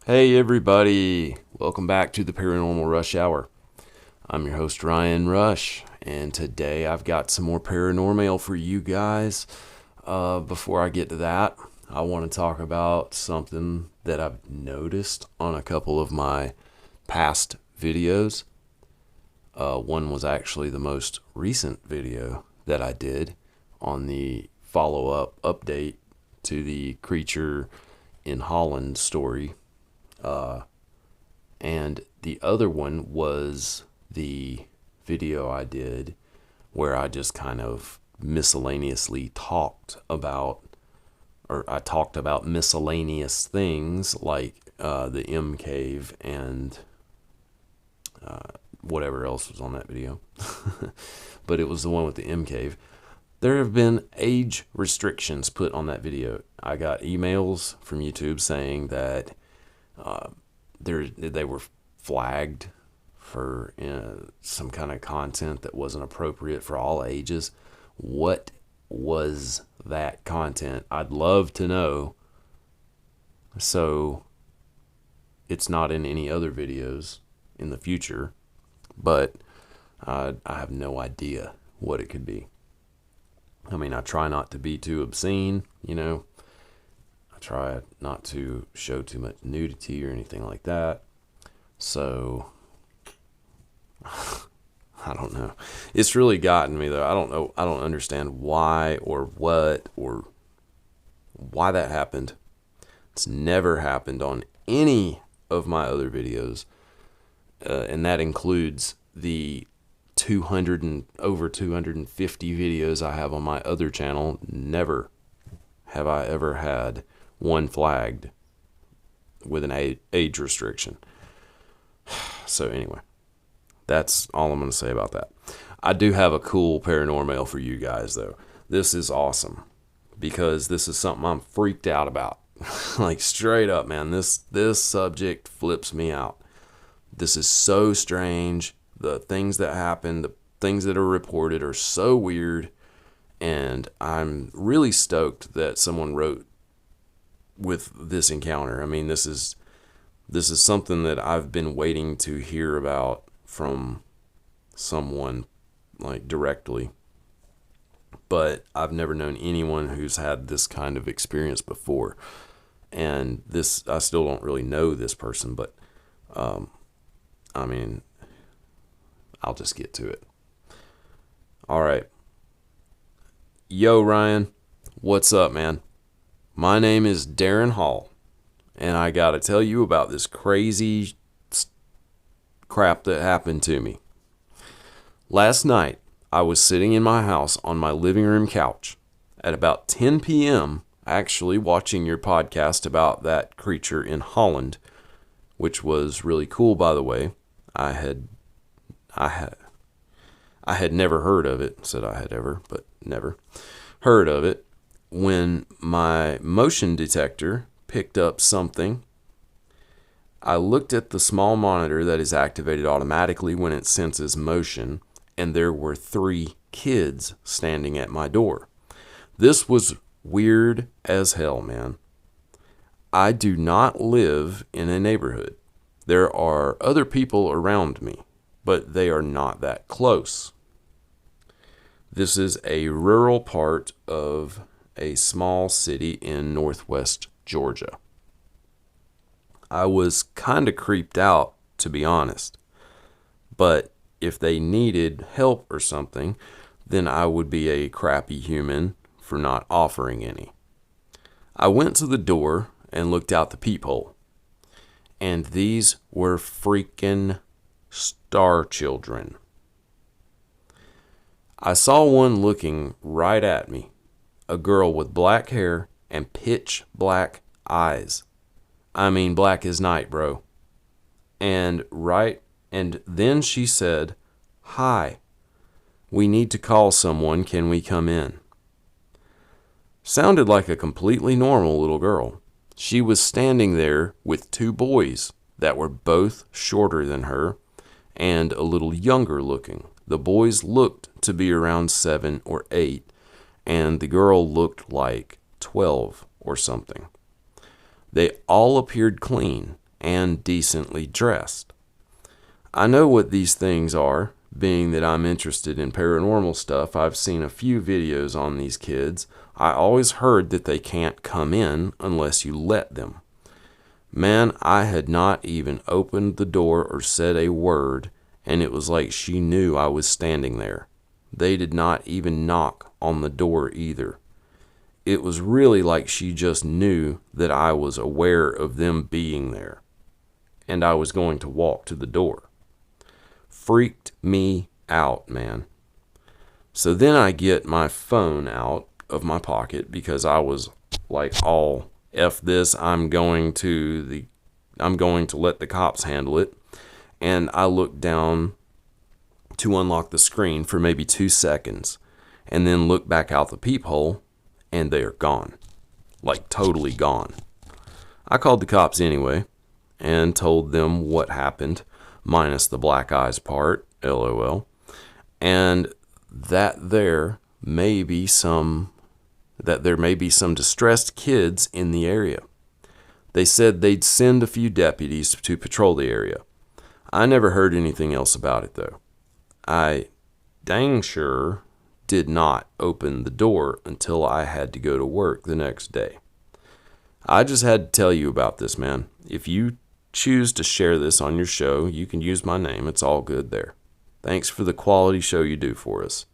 Hey everybody, welcome back to the Paranormal Rush Hour. I'm your host Ryan Rush, and today I've got some more paranormal for you guys. Before I get to that, I want to talk about something that I've noticed on a couple of my past videos. One was actually the most recent video that I did on the follow-up update to the creature in Holland story. And the other one was the video I did where I just kind of miscellaneously talked about, or I talked about miscellaneous things like the M cave and whatever else was on that video. But it was the one with the M cave. There have been age restrictions put on that video. I got emails from YouTube saying that they were flagged for some kind of content that wasn't appropriate for all ages. What was that content? I'd love to know. So it's not in any other videos in the future, but I have no idea what it could be. I mean, I try not to be too obscene, I try not to show too much nudity or anything like that. So, I don't know. It's really gotten me, though. I don't know. I don't understand why or what or why that happened. It's never happened on any of my other videos. And that includes the 200 and over 250 videos I have on my other channel. Never have I ever had one flagged with an age restriction. So anyway, that's all I'm going to say about that. I do have a cool paranormal for you guys, though. This is awesome because this is something I'm freaked out about. Like, straight up, man, this subject flips me out. This is so strange. The things that happen, the things that are reported are so weird, and I'm really stoked that someone wrote with this encounter. I mean, this is something that I've been waiting to hear about from someone, like, directly, but I've never known anyone who's had this kind of experience before. And this, I still don't really know this person, but I mean, I'll just get to it. All right. Yo, Ryan, what's up, man? My name is Darren Hall, and I got to tell you about this crazy crap that happened to me. Last night, I was sitting in my house on my living room couch at about 10 p.m., actually watching your podcast about that creature in Holland, which was really cool, by the way. I had never heard of it. Said I had ever, but never heard of it. When my motion detector picked up something, I looked at the small monitor that is activated automatically when it senses motion, and there were 3 kids standing at my door. This was weird as hell, man. I do not live in a neighborhood. There are other people around me, but they are not that close. This is a rural part of a small city in northwest Georgia. I was kind of creeped out, to be honest, but if they needed help or something, then I would be a crappy human for not offering any. I went to the door and looked out the peephole, and these were freaking star children. I saw one looking right at me, a girl with black hair and pitch black eyes. I mean, black as night, bro. And then she said, "Hi, we need to call someone. Can we come in?" Sounded like a completely normal little girl. She was standing there with 2 boys that were both shorter than her and a little younger looking. The boys looked to be around 7 or 8, and the girl looked like 12 or something. They all appeared clean, and decently dressed. I know what these things are, being that I'm interested in paranormal stuff. I've seen a few videos on these kids. I always heard that they can't come in unless you let them. Man, I had not even opened the door or said a word, and it was like she knew I was standing there. They did not even knock on the door either. It was really like she just knew that I was aware of them being there, and I was going to walk to the door. Freaked me out, man. So then I get my phone out of my pocket because I was like, all F this, I'm going to let the cops handle it. And I look down to unlock the screen for maybe 2 seconds and then look back out the peephole, and they are gone. Like totally gone. I called the cops anyway and told them what happened, minus the black eyes part, LOL, and that there may be some distressed kids in the area. They said they'd send a few deputies to patrol the area. I never heard anything else about it though. I dang sure did not open the door until I had to go to work the next day. I just had to tell you about this, man. If you choose to share this on your show, you can use my name. It's all good there. Thanks for the quality show you do for us.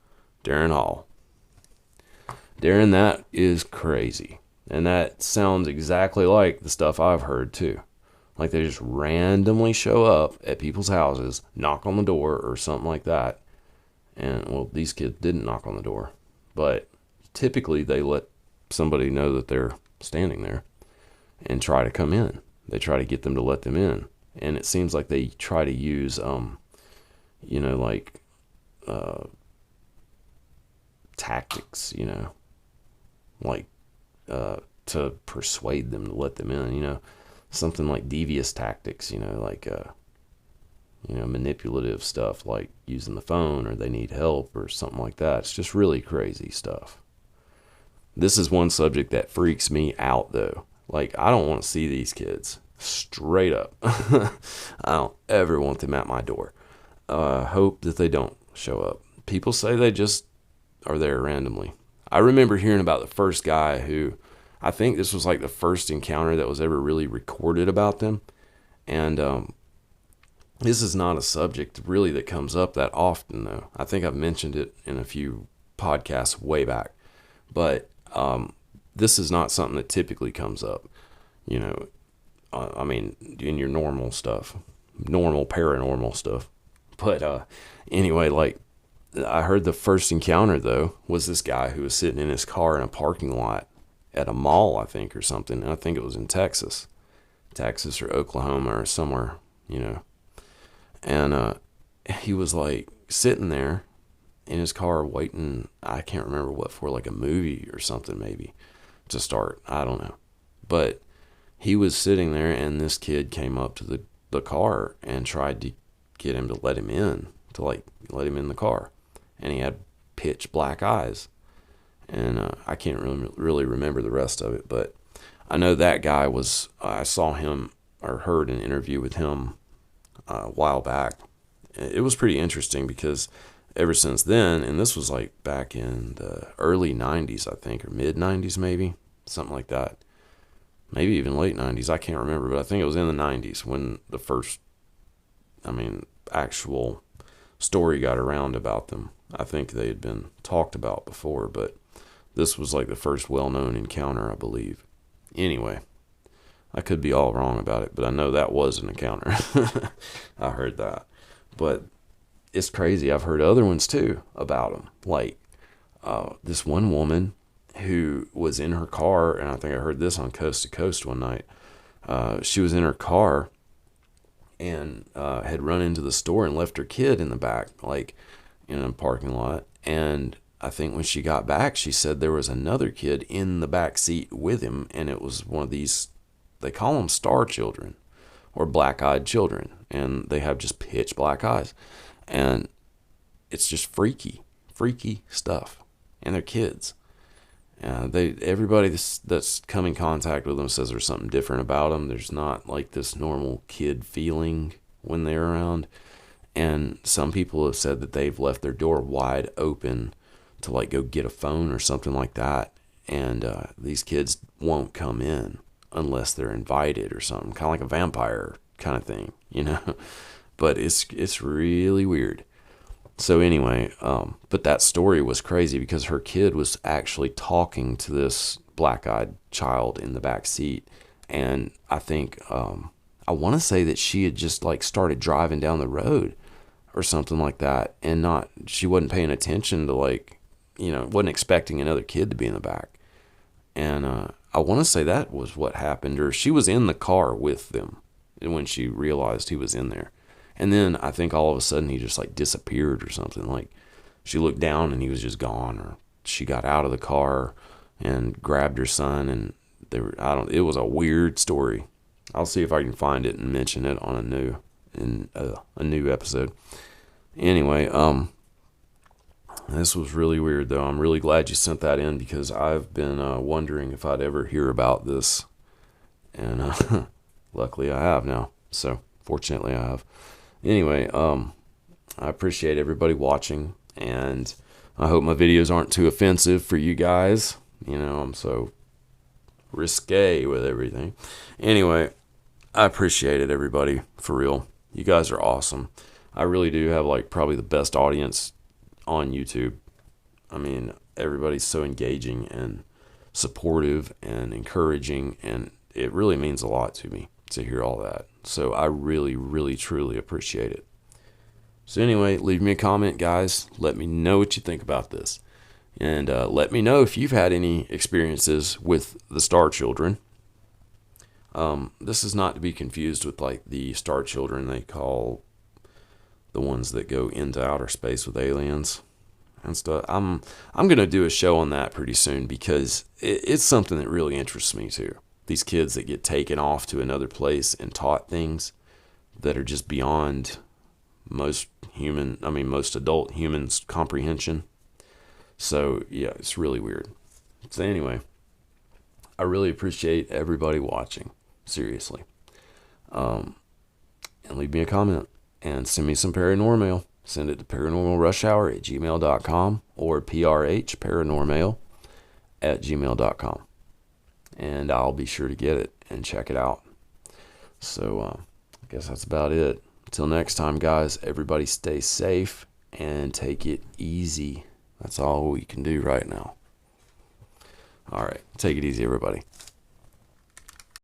Darren Hall. Darren, that is crazy. And that sounds exactly like the stuff I've heard too. Like they just randomly show up at people's houses, knock on the door or something like that. And, well, these kids didn't knock on the door. But typically they let somebody know that they're standing there and try to come in. They try to get them to let them in. And it seems like they try to use, tactics, to persuade them to let them in, something like devious tactics, manipulative stuff like using the phone, or they need help or something like that. It's just really crazy stuff. This is one subject that freaks me out though. Like, I don't want to see these kids. Straight up. I don't ever want them at my door. Hope that they don't show up. People say they just are there randomly. I remember hearing about the first guy who, I think this was like the first encounter that was ever really recorded about them. And this is not a subject really that comes up that often though. I think I've mentioned it in a few podcasts way back. But this is not something that typically comes up, in your normal stuff, normal paranormal stuff. But anyway, like, I heard the first encounter though was this guy who was sitting in his car in a parking lot at a mall, I think, or something. And I think it was in Texas or Oklahoma or somewhere, and he was like sitting there in his car waiting, I can't remember what for, like a movie or something maybe to start. I don't know. But he was sitting there and this kid came up to the car and tried to get him to let him in, let him in the car. And he had pitch black eyes. And I can't really remember the rest of it, but I know that guy I saw him or heard an interview with him a while back. It was pretty interesting because ever since then, and this was like back in the early 90s, I think, or mid 90s maybe, something like that. Maybe even late 90s, I can't remember, but I think it was in the 90s when the first, actual story got around about them. I think they had been talked about before, but this was like the first well-known encounter, I believe. Anyway, I could be all wrong about it, but I know that was an encounter. I heard that. But it's crazy. I've heard other ones too about them. Like this one woman who was in her car, and I think I heard this on Coast to Coast one night. She was in her car and had run into the store and left her kid in the back, like in a parking lot. And I think when she got back, she said there was another kid in the back seat with him, and it was one of these, they call them star children or black-eyed children, and they have just pitch black eyes. And it's just freaky stuff. And they're kids. Everybody that's come in contact with them says there's something different about them. There's not like this normal kid feeling when they're around. And some people have said that they've left their door wide open to like go get a phone or something like that. And these kids won't come in unless they're invited or something, kind of like a vampire kind of thing, you know. But it's really weird. So anyway, but that story was crazy because her kid was actually talking to this black-eyed child in the back seat, and I think I want to say that she had just like started driving down the road or something like that, and she wasn't paying attention to, like, you know, wasn't expecting another kid to be in the back, and I want to say that was what happened, or she was in the car with them when she realized he was in there. And then I think all of a sudden he just like disappeared or something. Like she looked down and he was just gone, or she got out of the car and grabbed her son, and it was a weird story. I'll see if I can find it and mention it on a new episode. Anyway, this was really weird though. I'm really glad you sent that in because I've been wondering if I'd ever hear about this, and luckily I have now. So fortunately I have. Anyway, I appreciate everybody watching, and I hope my videos aren't too offensive for you guys. You know, I'm so risque with everything. Anyway, I appreciate it, everybody, for real. You guys are awesome. I really do have like probably the best audience on YouTube. I mean, everybody's so engaging and supportive and encouraging, and it really means a lot to me to hear all that. So I really, really, truly appreciate it. So anyway, leave me a comment, guys. Let me know what you think about this. And let me know if you've had any experiences with the Star Children. This is not to be confused with like the Star Children they call the ones that go into outer space with aliens and stuff. I'm going to do a show on that pretty soon because it's something that really interests me too. These kids that get taken off to another place and taught things that are just beyond most adult humans' comprehension. So yeah, it's really weird. So anyway, I really appreciate everybody watching. Seriously. And leave me a comment and send me some ParanorMAIL. Send it to paranormalrushhour@gmail.com or prhparanormail@gmail.com. And I'll be sure to get it and check it out. So I guess that's about it. Until next time, guys, everybody stay safe and take it easy. That's all we can do right now. All right. Take it easy, everybody.